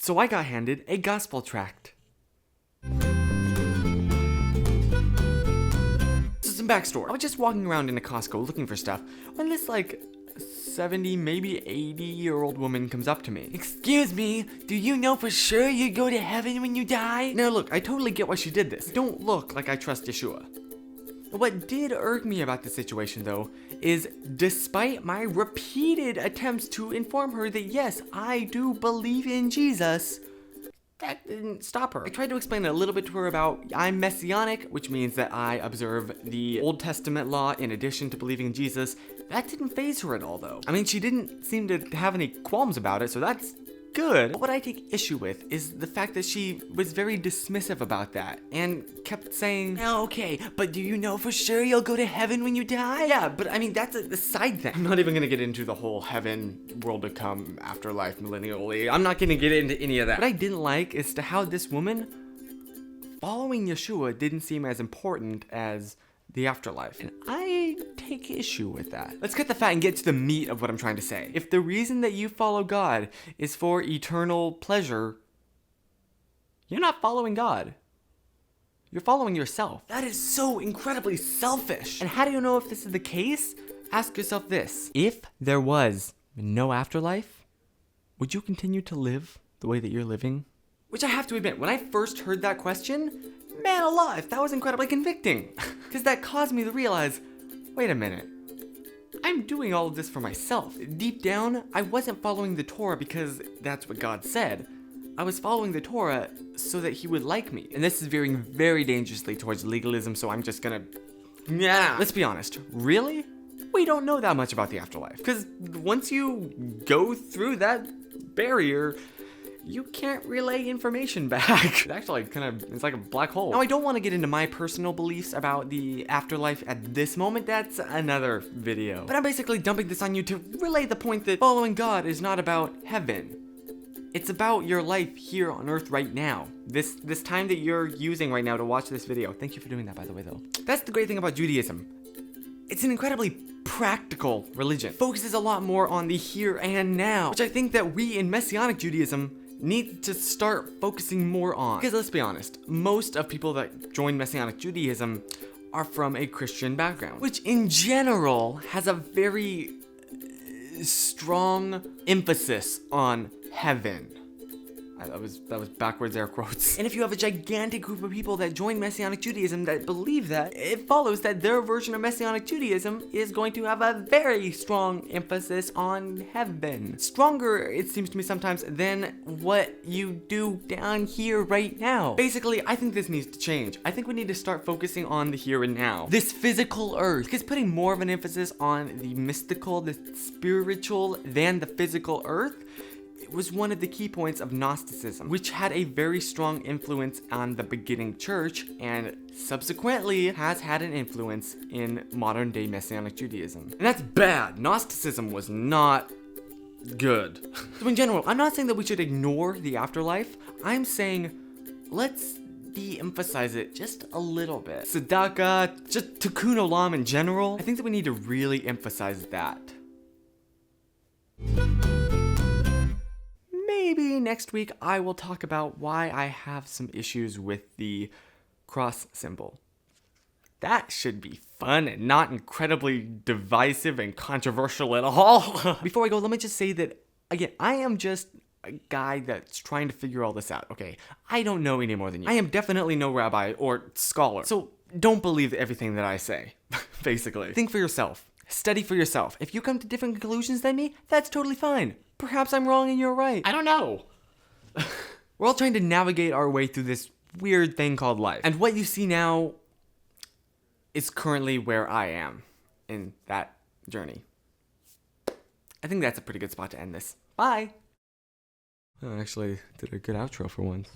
So I got handed a gospel tract. So some backstory. I was just walking around in a Costco looking for stuff when this 70, maybe 80-year-old woman comes up to me. Excuse me, do you know for sure you go to heaven when you die? Now look, I totally get why she did this. Don't look like I trust Yeshua. What did irk me about the situation though, is despite my repeated attempts to inform her that yes, I do believe in Jesus, that didn't stop her. I tried to explain a little bit to her about I'm Messianic, which means that I observe the Old Testament law in addition to believing in Jesus. That didn't faze her at all though. I mean, she didn't seem to have any qualms about it, so that's good. But what I take issue with is the fact that she was very dismissive about that and kept saying, oh, okay, but do you know for sure you'll go to heaven when you die? Yeah, but I mean, that's a side thing. I'm not even gonna get into the whole heaven, world to come, afterlife, millennially. I'm not gonna get into any of that. What I didn't like is to how this woman following Yeshua didn't seem as important as the afterlife. And I take issue with that. Let's cut the fat and get to the meat of what I'm trying to say. If the reason that you follow God is for eternal pleasure, you're not following God. You're following yourself. That is so incredibly selfish. And how do you know if this is the case? Ask yourself this. If there was no afterlife, would you continue to live the way that you're living? Which I have to admit, when I first heard that question, man alive, that was incredibly convicting. Because that caused me to realize, wait a minute, I'm doing all of this for myself. Deep down, I wasn't following the Torah because that's what God said. I was following the Torah so that he would like me. And this is veering very dangerously towards legalism, so I'm just gonna... Let's be honest, really? We don't know that much about the afterlife. Because once you go through that barrier, you can't relay information back. It actually it's like a black hole. Now, I don't want to get into my personal beliefs about the afterlife at this moment. That's another video. But I'm basically dumping this on you to relay the point that following God is not about heaven. It's about your life here on earth right now. This time that you're using right now to watch this video. Thank you for doing that, by the way, though. That's the great thing about Judaism. It's an incredibly practical religion. It focuses a lot more on the here and now, which I think that we in Messianic Judaism need to start focusing more on. Because let's be honest, most of people that join Messianic Judaism are from a Christian background, which in general has a very strong emphasis on heaven. That was backwards air quotes. And if you have a gigantic group of people that join Messianic Judaism that believe that, it follows that their version of Messianic Judaism is going to have a very strong emphasis on heaven. Stronger, it seems to me sometimes, than what you do down here right now. Basically, I think this needs to change. I think we need to start focusing on the here and now. This physical earth. Because putting more of an emphasis on the mystical, the spiritual, than the physical earth was one of the key points of Gnosticism, which had a very strong influence on the beginning church and subsequently has had an influence in modern day Messianic Judaism. And that's bad. Gnosticism was not good. So in general, I'm not saying that we should ignore the afterlife. I'm saying let's de-emphasize it just a little bit. Tzedakah, just tikkun olam in general. I think that we need to really emphasize that. Maybe next week I will talk about why I have some issues with the cross symbol. That should be fun and not incredibly divisive and controversial at all. Before I go, let me just say that, again, I am just a guy that's trying to figure all this out, okay? I don't know any more than you. I am definitely no rabbi or scholar, so don't believe everything that I say, basically. Think for yourself. Study for yourself. If you come to different conclusions than me, that's totally fine. Perhaps I'm wrong and you're right. I don't know. We're all trying to navigate our way through this weird thing called life. And what you see now is currently where I am in that journey. I think that's a pretty good spot to end this. Bye. I actually did a good outro for once.